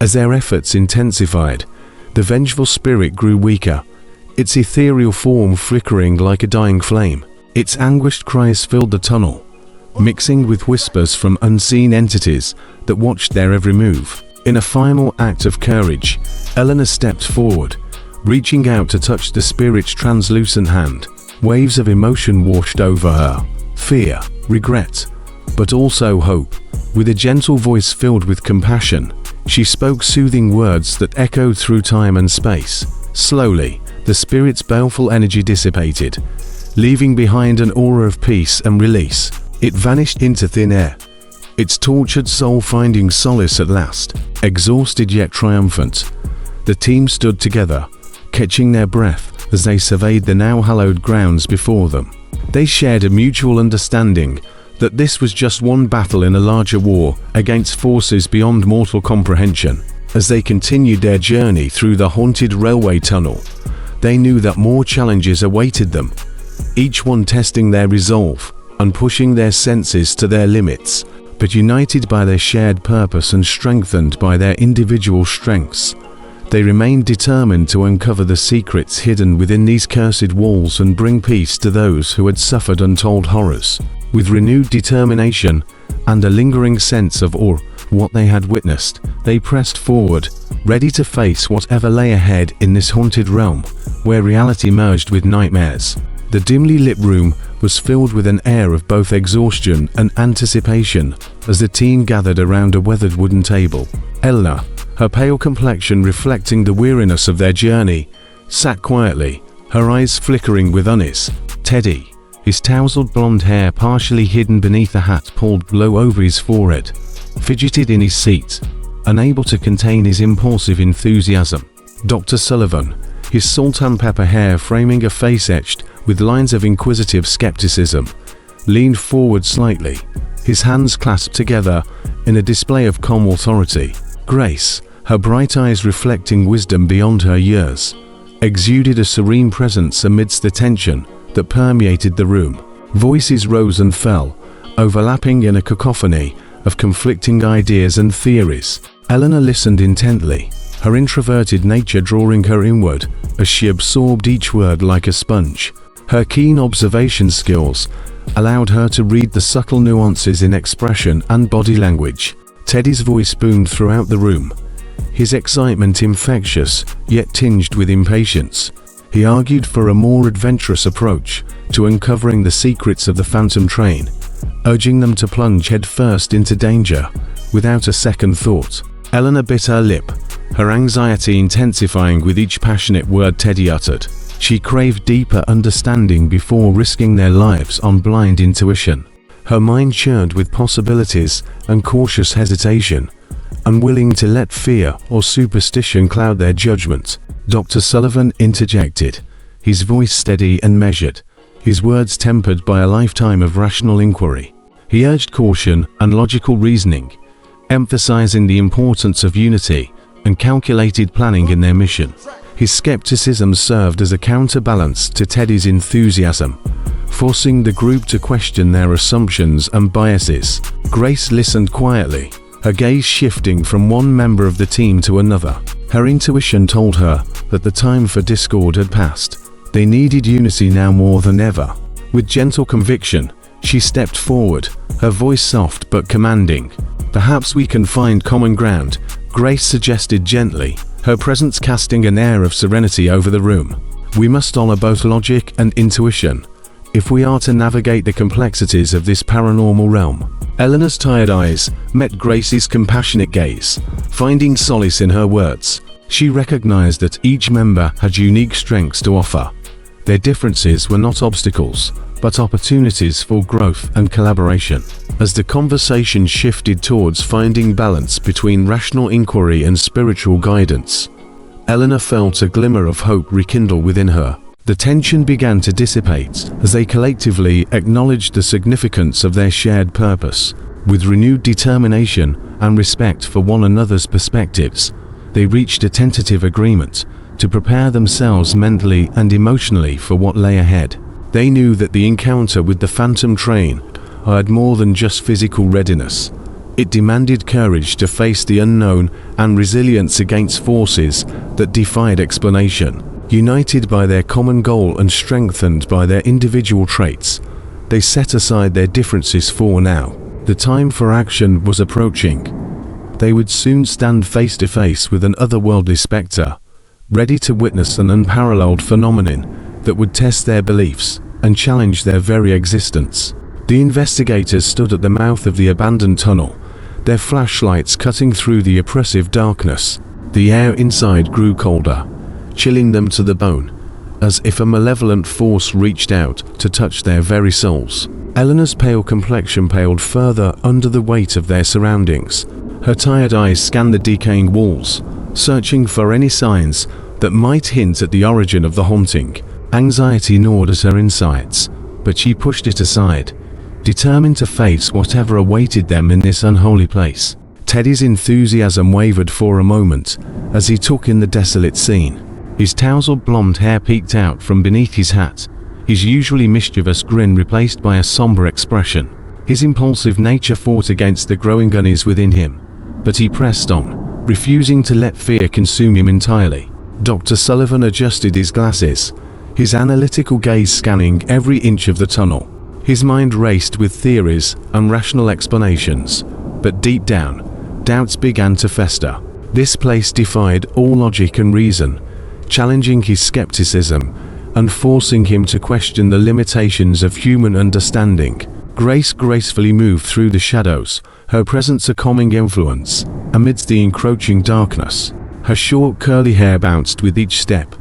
As their efforts intensified, the vengeful spirit grew weaker, its ethereal form flickering like a dying flame. Its anguished cries filled the tunnel, mixing with whispers from unseen entities that watched their every move. In a final act of courage, Eleanor stepped forward, reaching out to touch the spirit's translucent hand. Waves of emotion washed over her, fear, regret, but also hope. With a gentle voice filled with compassion, she spoke soothing words that echoed through time and space. Slowly, the spirit's baleful energy dissipated, leaving behind an aura of peace and release. It vanished into thin air, its tortured soul finding solace at last. Exhausted yet triumphant, the team stood together, catching their breath as they surveyed the now hallowed grounds before them. They shared a mutual understanding that this was just one battle in a larger war against forces beyond mortal comprehension. As they continued their journey through the haunted railway tunnel, they knew that more challenges awaited them, each one testing their resolve and pushing their senses to their limits. But united by their shared purpose and strengthened by their individual strengths, they remained determined to uncover the secrets hidden within these cursed walls and bring peace to those who had suffered untold horrors. With renewed determination and a lingering sense of awe what they had witnessed, they pressed forward, ready to face whatever lay ahead in this haunted realm, where reality merged with nightmares. The dimly lit room was filled with an air of both exhaustion and anticipation as the team gathered around a weathered wooden table. Eleanor, her pale complexion reflecting the weariness of their journey, sat quietly, her eyes flickering with unease. Teddy, his tousled blonde hair partially hidden beneath a hat pulled low over his forehead, fidgeted in his seat, unable to contain his impulsive enthusiasm. Dr. Sullivan, his salt and pepper hair framing a face etched with lines of inquisitive skepticism, leaned forward slightly, his hands clasped together in a display of calm authority. Grace, her bright eyes reflecting wisdom beyond her years, exuded a serene presence amidst the tension that permeated the room. Voices rose and fell, overlapping in a cacophony of conflicting ideas and theories. Eleanor listened intently, her introverted nature drawing her inward as she absorbed each word like a sponge. Her keen observation skills allowed her to read the subtle nuances in expression and body language. Teddy's voice boomed throughout the room, his excitement infectious yet tinged with impatience. He argued for a more adventurous approach to uncovering the secrets of the phantom train, urging them to plunge headfirst into danger without a second thought. Eleanor bit her lip, her anxiety intensifying with each passionate word Teddy uttered. She craved deeper understanding before risking their lives on blind intuition. Her mind churned with possibilities and cautious hesitation, unwilling to let fear or superstition cloud their judgment. Dr. Sullivan interjected, his voice steady and measured, his words tempered by a lifetime of rational inquiry. He urged caution and logical reasoning, emphasizing the importance of unity and calculated planning in their mission. His skepticism served as a counterbalance to Teddy's enthusiasm, forcing the group to question their assumptions and biases. Grace listened quietly, her gaze shifting from one member of the team to another. Her intuition told her that the time for discord had passed. They needed unity now more than ever. With gentle conviction, she stepped forward, her voice soft but commanding. "Perhaps we can find common ground," Grace suggested gently, her presence casting an air of serenity over the room. "We must honor both logic and intuition if we are to navigate the complexities of this paranormal realm." Eleanor's tired eyes met Grace's compassionate gaze, finding solace in her words. She recognized that each member had unique strengths to offer. Their differences were not obstacles, but opportunities for growth and collaboration. As the conversation shifted towards finding balance between rational inquiry and spiritual guidance, Eleanor felt a glimmer of hope rekindle within her. The tension began to dissipate as they collectively acknowledged the significance of their shared purpose. With renewed determination and respect for one another's perspectives, they reached a tentative agreement to prepare themselves mentally and emotionally for what lay ahead. They knew that the encounter with the phantom train had more than just physical readiness. It demanded courage to face the unknown and resilience against forces that defied explanation. United by their common goal and strengthened by their individual traits, they set aside their differences for now. The time for action was approaching. They would soon stand face to face with an otherworldly spectre, ready to witness an unparalleled phenomenon that would test their beliefs and challenge their very existence. The investigators stood at the mouth of the abandoned tunnel, their flashlights cutting through the oppressive darkness. The air inside grew colder, chilling them to the bone, as if a malevolent force reached out to touch their very souls. Eleanor's pale complexion paled further under the weight of their surroundings. Her tired eyes scanned the decaying walls, searching for any signs that might hint at the origin of the haunting. Anxiety gnawed at her insides, but she pushed it aside, determined to face whatever awaited them in this unholy place. Teddy's enthusiasm wavered for a moment as he took in the desolate scene. His tousled blonde hair peeked out from beneath his hat, his usually mischievous grin replaced by a somber expression. His impulsive nature fought against the growing unease within him, but he pressed on, refusing to let fear consume him entirely. Dr. Sullivan adjusted his glasses, his analytical gaze scanning every inch of the tunnel. His mind raced with theories and rational explanations, but deep down, doubts began to fester. This place defied all logic and reason, challenging his skepticism and forcing him to question the limitations of human understanding. Grace gracefully moved through the shadows, her presence a calming influence amidst the encroaching darkness. Her short curly hair bounced with each step,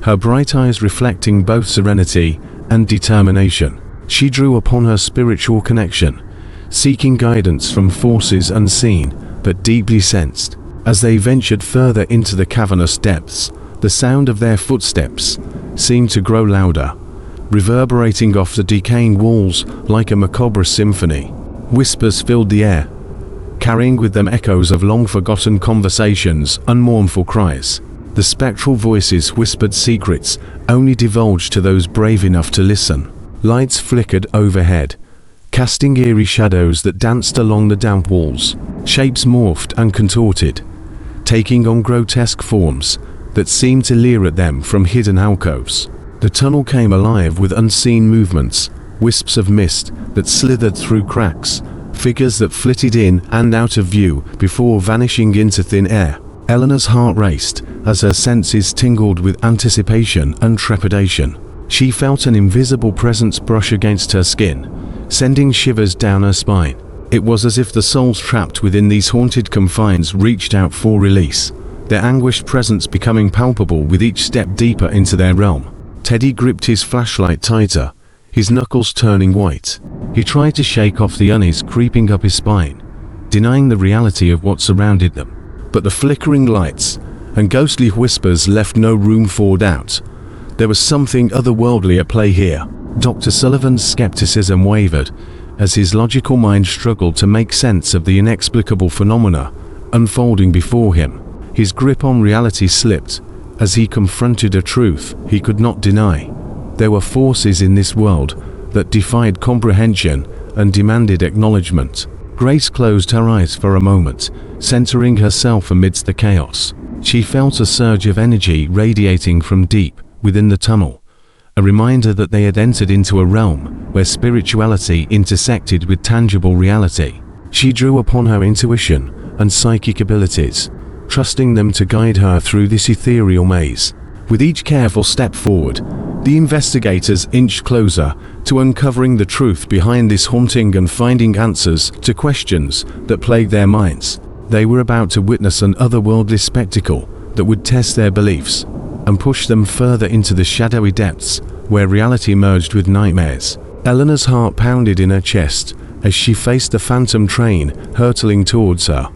her bright eyes reflecting both serenity and determination. She drew upon her spiritual connection, seeking guidance from forces unseen but deeply sensed. As they ventured further into the cavernous depths, the sound of their footsteps seemed to grow louder, reverberating off the decaying walls like a macabre symphony. Whispers filled the air, carrying with them echoes of long-forgotten conversations and mournful cries. The spectral voices whispered secrets only divulged to those brave enough to listen. Lights flickered overhead, casting eerie shadows that danced along the damp walls. Shapes morphed and contorted, taking on grotesque forms that seemed to leer at them from hidden alcoves. The tunnel came alive with unseen movements, wisps of mist that slithered through cracks, figures that flitted in and out of view before vanishing into thin air. Eleanor's heart raced as her senses tingled with anticipation and trepidation. She felt an invisible presence brush against her skin, sending shivers down her spine. It was as if the souls trapped within these haunted confines reached out for release, their anguished presence becoming palpable with each step deeper into their realm. Teddy gripped his flashlight tighter, his knuckles turning white. He tried to shake off the unease creeping up his spine, denying the reality of what surrounded them. But the flickering lights and ghostly whispers left no room for doubt. There was something otherworldly at play here. Dr. Sullivan's skepticism wavered as his logical mind struggled to make sense of the inexplicable phenomena unfolding before him. His grip on reality slipped as he confronted a truth he could not deny. There were forces in this world that defied comprehension and demanded acknowledgement. Grace closed her eyes for a moment, centering herself amidst the chaos. She felt a surge of energy radiating from deep within the tunnel, a reminder that they had entered into a realm where spirituality intersected with tangible reality. She drew upon her intuition and psychic abilities, trusting them to guide her through this ethereal maze. With each careful step forward, the investigators inched closer to uncovering the truth behind this haunting and finding answers to questions that plagued their minds. They were about to witness an otherworldly spectacle that would test their beliefs and push them further into the shadowy depths where reality merged with nightmares. Eleanor's heart pounded in her chest as she faced the phantom train hurtling towards her,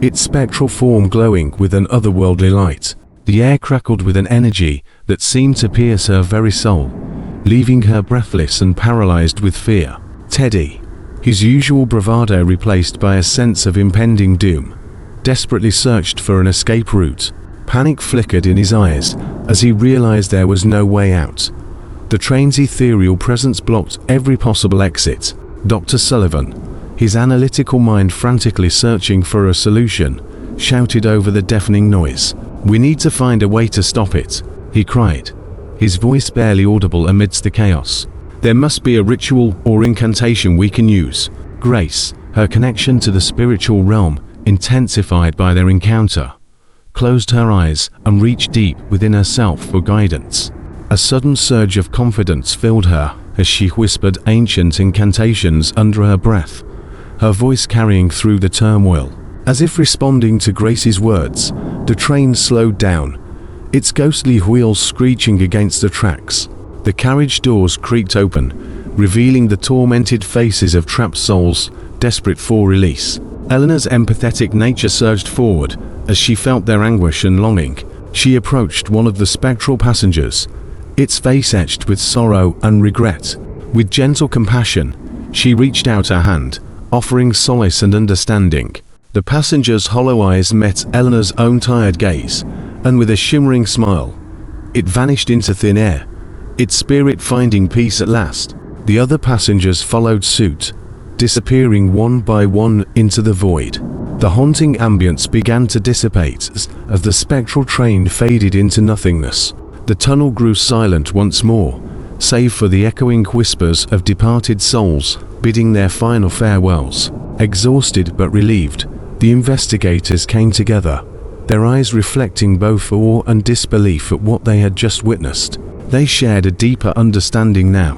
its spectral form glowing with an otherworldly light. The air crackled with an energy that seemed to pierce her very soul, leaving her breathless and paralyzed with fear. Teddy, his usual bravado replaced by a sense of impending doom, desperately searched for an escape route. Panic flickered in his eyes as he realized there was no way out. The train's ethereal presence blocked every possible exit. Dr. Sullivan, his analytical mind frantically searching for a solution, shouted over the deafening noise. "We need to find a way to stop it," he cried, his voice barely audible amidst the chaos. "There must be a ritual or incantation we can use." Grace, her connection to the spiritual realm intensified by their encounter, closed her eyes and reached deep within herself for guidance. A sudden surge of confidence filled her as she whispered ancient incantations under her breath, her voice carrying through the turmoil. As if responding to Grace's words, the train slowed down, its ghostly wheels screeching against the tracks. The carriage doors creaked open, revealing the tormented faces of trapped souls desperate for release. Eleanor's empathetic nature surged forward as she felt their anguish and longing. She approached one of the spectral passengers, its face etched with sorrow and regret. With gentle compassion, she reached out her hand, offering solace and understanding. The passenger's hollow eyes met Eleanor's own tired gaze, and with a shimmering smile, it vanished into thin air, its spirit finding peace at last. The other passengers followed suit, disappearing one by one into the void. The haunting ambience began to dissipate as the spectral train faded into nothingness. The tunnel grew silent once more, save for the echoing whispers of departed souls bidding their final farewells. Exhausted but relieved, the investigators came together, their eyes reflecting both awe and disbelief at what they had just witnessed. They shared a deeper understanding now,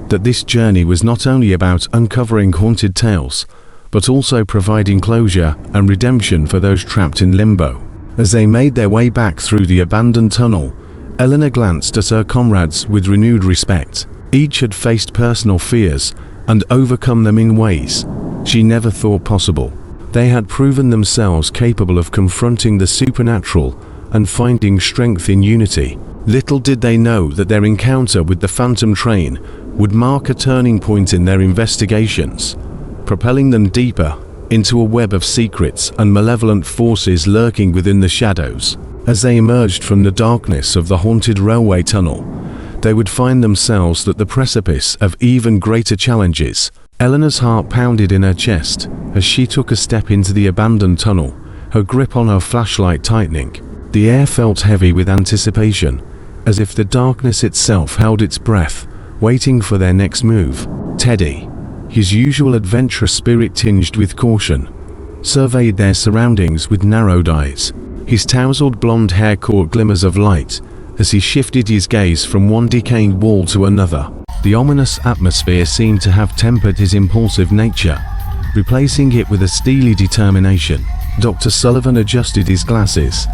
that this journey was not only about uncovering haunted tales, but also providing closure and redemption for those trapped in limbo. As they made their way back through the abandoned tunnel, Eleanor glanced at her comrades with renewed respect. Each had faced personal fears and overcome them in ways she never thought possible. They had proven themselves capable of confronting the supernatural and finding strength in unity. Little did they know that their encounter with the phantom train would mark a turning point in their investigations, propelling them deeper into a web of secrets and malevolent forces lurking within the shadows. As they emerged from the darkness of the haunted railway tunnel, they would find themselves at the precipice of even greater challenges. Eleanor's heart pounded in her chest as she took a step into the abandoned tunnel, her grip on her flashlight tightening. The air felt heavy with anticipation, as if the darkness itself held its breath, waiting for their next move. Teddy, his usual adventurous spirit tinged with caution, surveyed their surroundings with narrowed eyes. His tousled blonde hair caught glimmers of light as he shifted his gaze from one decaying wall to another. The ominous atmosphere seemed to have tempered his impulsive nature, replacing it with a steely determination. Dr. Sullivan adjusted his glasses,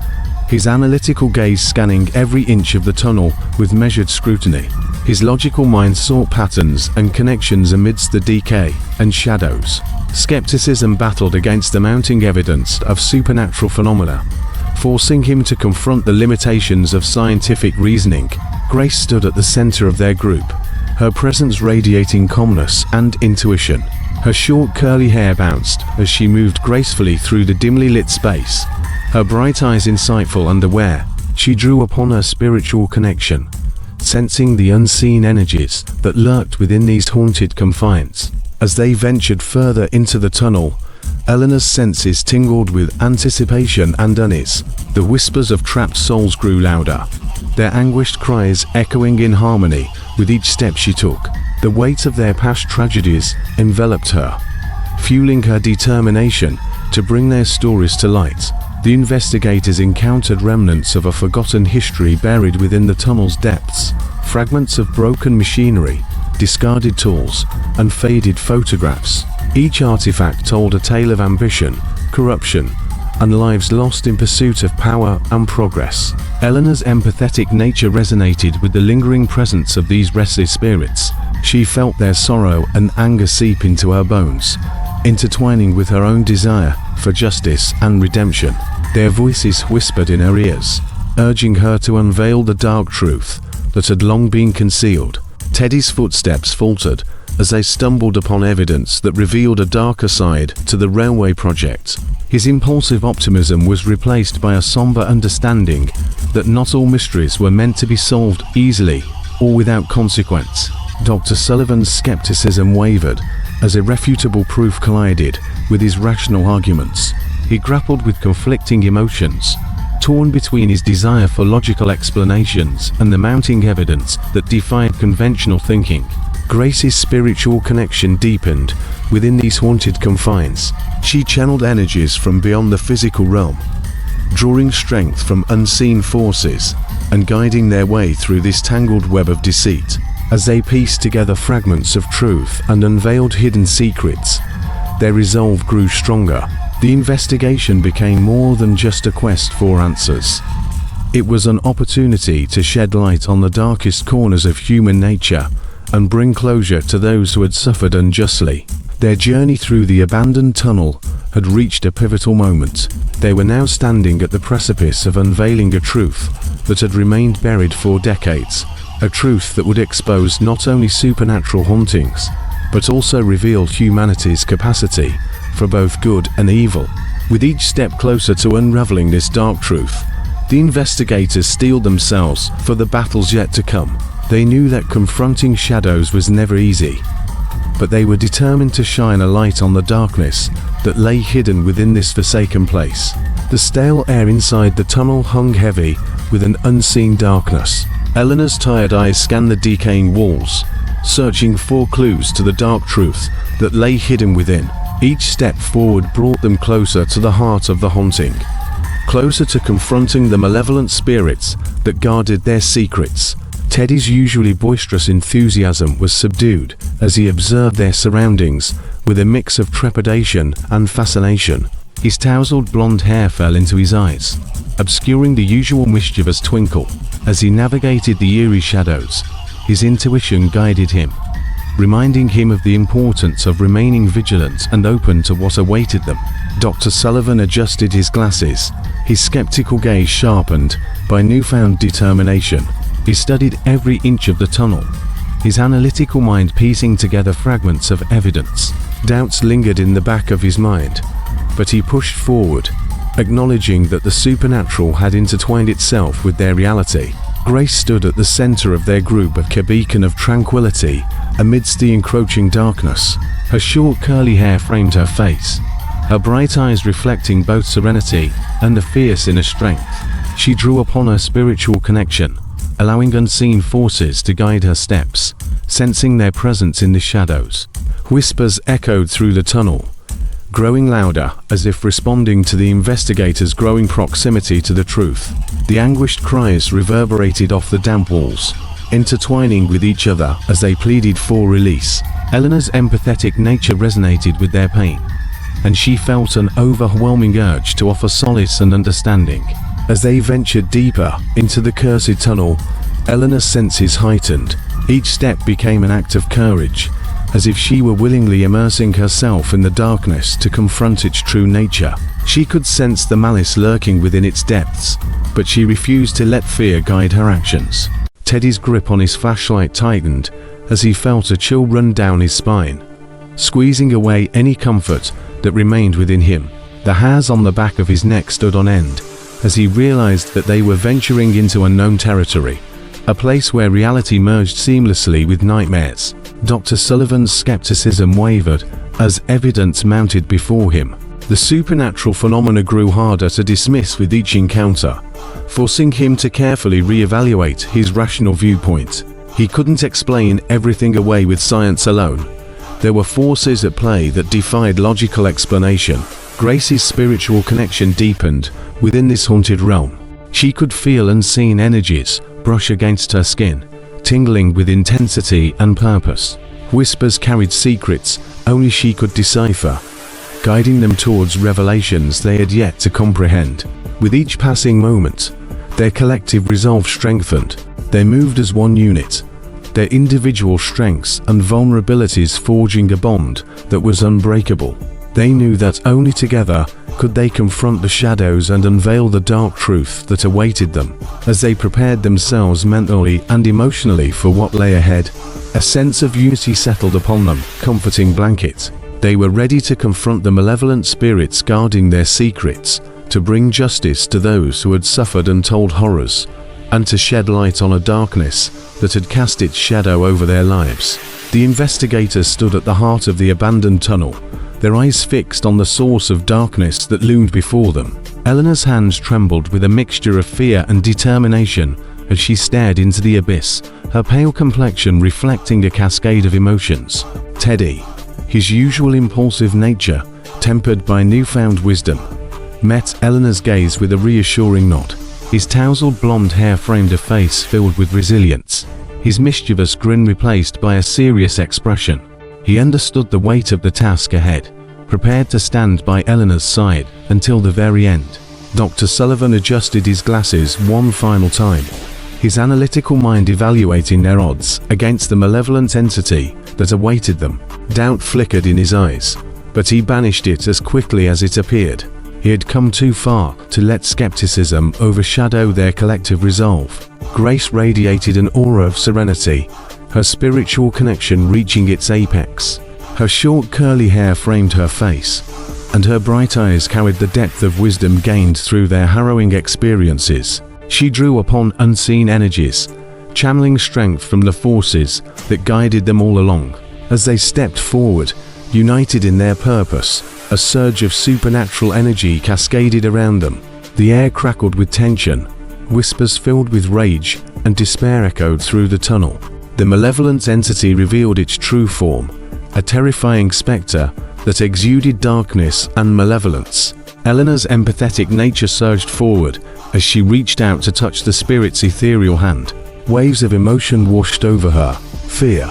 his analytical gaze scanning every inch of the tunnel with measured scrutiny. His logical mind sought patterns and connections amidst the decay and shadows. Skepticism battled against the mounting evidence of supernatural phenomena, forcing him to confront the limitations of scientific reasoning. Grace stood at the center of their group, her presence radiating calmness and intuition. Her short curly hair bounced as she moved gracefully through the dimly lit space, her bright eyes insightful and aware. She drew upon her spiritual connection, sensing the unseen energies that lurked within these haunted confines. As they ventured further into the tunnel, Eleanor's senses tingled with anticipation and unease. The whispers of trapped souls grew louder, their anguished cries echoing in harmony with each step she took. The weight of their past tragedies enveloped her, fueling her determination to bring their stories to light. The investigators encountered remnants of a forgotten history buried within the tunnel's depths, fragments of broken machinery, discarded tools, and faded photographs. Each artifact told a tale of ambition, corruption, and lives lost in pursuit of power and progress. Eleanor's empathetic nature resonated with the lingering presence of these restless spirits. She felt their sorrow and anger seep into her bones, intertwining with her own desire for justice and redemption. Their voices whispered in her ears, urging her to unveil the dark truth that had long been concealed. Teddy's footsteps faltered as they stumbled upon evidence that revealed a darker side to the railway project. His impulsive optimism was replaced by a somber understanding that not all mysteries were meant to be solved easily or without consequence. Dr. Sullivan's skepticism wavered as irrefutable proof collided with his rational arguments. He grappled with conflicting emotions, torn between his desire for logical explanations and the mounting evidence that defied conventional thinking. Grace's spiritual connection deepened within these haunted confines. She channeled energies from beyond the physical realm, drawing strength from unseen forces and guiding their way through this tangled web of deceit. As they pieced together fragments of truth and unveiled hidden secrets, their resolve grew stronger. The investigation became more than just a quest for answers. It was an opportunity to shed light on the darkest corners of human nature and bring closure to those who had suffered unjustly. Their journey through the abandoned tunnel had reached a pivotal moment. They were now standing at the precipice of unveiling a truth that had remained buried for decades, a truth that would expose not only supernatural hauntings, but also reveal humanity's capacity for both good and evil. With each step closer to unraveling this dark truth, the investigators steeled themselves for the battles yet to come. They knew that confronting shadows was never easy, but they were determined to shine a light on the darkness that lay hidden within this forsaken place. The stale air inside the tunnel hung heavy with an unseen darkness. Eleanor's tired eyes scanned the decaying walls, searching for clues to the dark truth that lay hidden within. Each step forward brought them closer to the heart of the haunting, closer to confronting the malevolent spirits that guarded their secrets. Teddy's usually boisterous enthusiasm was subdued as he observed their surroundings with a mix of trepidation and fascination. His tousled blonde hair fell into his eyes, obscuring the usual mischievous twinkle. As he navigated the eerie shadows, his intuition guided him, reminding him of the importance of remaining vigilant and open to what awaited them. Dr. Sullivan adjusted his glasses, his skeptical gaze sharpened by newfound determination. He studied every inch of the tunnel, his analytical mind piecing together fragments of evidence. Doubts lingered in the back of his mind, but he pushed forward, acknowledging that the supernatural had intertwined itself with their reality. Grace stood at the center of their group, a beacon of tranquility amidst the encroaching darkness. Her short curly hair framed her face, her bright eyes reflecting both serenity and a fierce inner strength. She drew upon her spiritual connection, allowing unseen forces to guide her steps, sensing their presence in the shadows. Whispers echoed through the tunnel, growing louder as if responding to the investigators' growing proximity to the truth. The anguished cries reverberated off the damp walls, intertwining with each other as they pleaded for release. Eleanor's empathetic nature resonated with their pain, and she felt an overwhelming urge to offer solace and understanding. As they ventured deeper into the cursed tunnel, Eleanor's senses heightened. Each step became an act of courage, as if she were willingly immersing herself in the darkness to confront its true nature. She could sense the malice lurking within its depths, but she refused to let fear guide her actions. Teddy's grip on his flashlight tightened as he felt a chill run down his spine, squeezing away any comfort that remained within him. The hairs on the back of his neck stood on end as he realized that they were venturing into unknown territory, a place where reality merged seamlessly with nightmares. Dr. Sullivan's skepticism wavered as evidence mounted before him. The supernatural phenomena grew harder to dismiss with each encounter, forcing him to carefully reevaluate his rational viewpoint. He couldn't explain everything away with science alone. There were forces at play that defied logical explanation. Grace's spiritual connection deepened within this haunted realm. She could feel unseen energies brush against her skin, tingling with intensity and purpose. Whispers carried secrets only she could decipher, guiding them towards revelations they had yet to comprehend. With each passing moment, their collective resolve strengthened. They moved as one unit, their individual strengths and vulnerabilities forging a bond that was unbreakable. They knew that only together could they confront the shadows and unveil the dark truth that awaited them. As they prepared themselves mentally and emotionally for what lay ahead, a sense of unity settled upon them, comforting blanket. They were ready to confront the malevolent spirits guarding their secrets, to bring justice to those who had suffered untold horrors, and to shed light on a darkness that had cast its shadow over their lives. The investigators stood at the heart of the abandoned tunnel, their eyes fixed on the source of darkness that loomed before them. Eleanor's hands trembled with a mixture of fear and determination as she stared into the abyss, her pale complexion reflecting a cascade of emotions. Teddy, his usual impulsive nature, tempered by newfound wisdom, met Eleanor's gaze with a reassuring nod. His tousled blonde hair framed a face filled with resilience, his mischievous grin replaced by a serious expression. He understood the weight of the task ahead, prepared to stand by Eleanor's side until the very end. Dr. Sullivan adjusted his glasses one final time, his analytical mind evaluating their odds against the malevolent entity that awaited them. Doubt flickered in his eyes, but he banished it as quickly as it appeared. He had come too far to let skepticism overshadow their collective resolve. Grace radiated an aura of serenity, her spiritual connection reaching its apex. Her short curly hair framed her face, and her bright eyes carried the depth of wisdom gained through their harrowing experiences. She drew upon unseen energies, channeling strength from the forces that guided them all along. As they stepped forward, united in their purpose, a surge of supernatural energy cascaded around them. The air crackled with tension, whispers filled with rage and despair echoed through the tunnel. The malevolent entity revealed its true form, a terrifying specter that exuded darkness and malevolence. Eleanor's empathetic nature surged forward as she reached out to touch the spirit's ethereal hand. Waves of emotion washed over her, fear,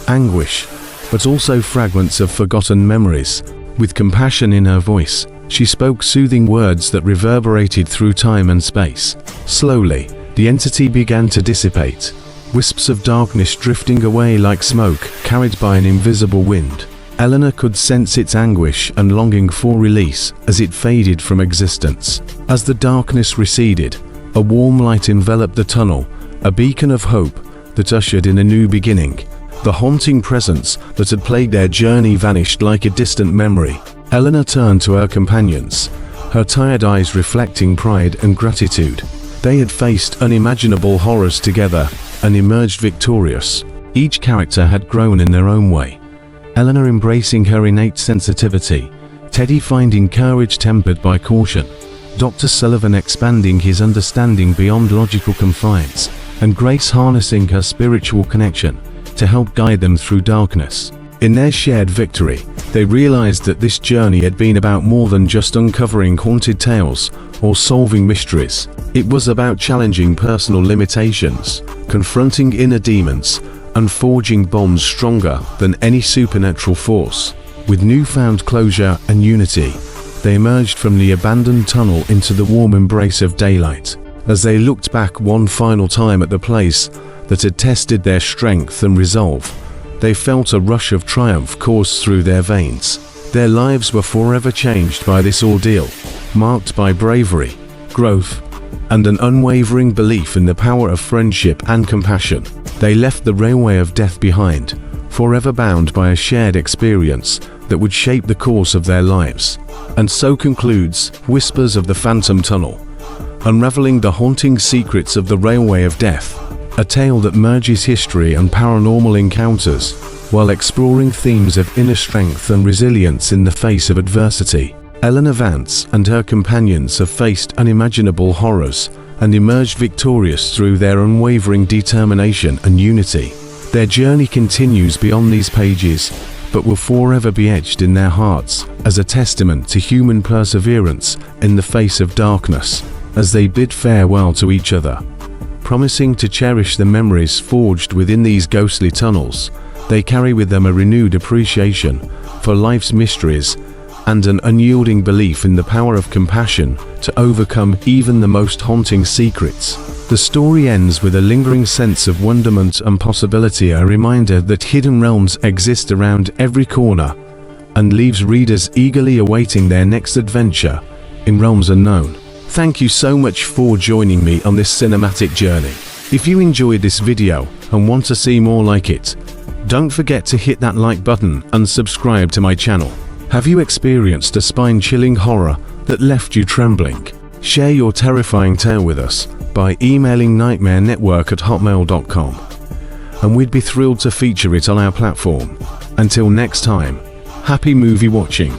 anguish, but also fragments of forgotten memories. With compassion in her voice, she spoke soothing words that reverberated through time and space. Slowly, the entity began to dissipate, wisps of darkness drifting away like smoke carried by an invisible wind. Eleanor could sense its anguish and longing for release as it faded from existence. As the darkness receded, a warm light enveloped the tunnel, a beacon of hope that ushered in a new beginning. The haunting presence that had plagued their journey vanished like a distant memory. Eleanor turned to her companions, her tired eyes reflecting pride and gratitude. They had faced unimaginable horrors together and emerged victorious. Each character had grown in their own way. Eleanor embracing her innate sensitivity, Teddy finding courage tempered by caution, Dr. Sullivan expanding his understanding beyond logical confines, and Grace harnessing her spiritual connection to help guide them through darkness. In their shared victory, they realized that this journey had been about more than just uncovering haunted tales or solving mysteries. It was about challenging personal limitations, confronting inner demons, and forging bonds stronger than any supernatural force. With newfound closure and unity, they emerged from the abandoned tunnel into the warm embrace of daylight. As they looked back one final time at the place that had tested their strength and resolve, they felt a rush of triumph course through their veins. Their lives were forever changed by this ordeal, marked by bravery, growth, and an unwavering belief in the power of friendship and compassion. They left the railway of death behind, forever bound by a shared experience that would shape the course of their lives. And so concludes Whispers of the Phantom Tunnel, unraveling the haunting secrets of the Railway of Death, a tale that merges history and paranormal encounters while exploring themes of inner strength and resilience in the face of adversity. Eleanor Vance and her companions have faced unimaginable horrors and emerged victorious through their unwavering determination and unity. Their journey continues beyond these pages, but will forever be etched in their hearts as a testament to human perseverance in the face of darkness. As they bid farewell to each other, promising to cherish the memories forged within these ghostly tunnels, they carry with them a renewed appreciation for life's mysteries and an unyielding belief in the power of compassion to overcome even the most haunting secrets. The story ends with a lingering sense of wonderment and possibility, a reminder that hidden realms exist around every corner, and leaves readers eagerly awaiting their next adventure in realms unknown. Thank you so much for joining me on this cinematic journey. If you enjoyed this video and want to see more like it, don't forget to hit that like button and subscribe to my channel. Have you experienced a spine-chilling horror that left you trembling? Share your terrifying tale with us by emailing nightmarenetwork@hotmail.com, and we'd be thrilled to feature it on our platform. Until next time, happy movie watching.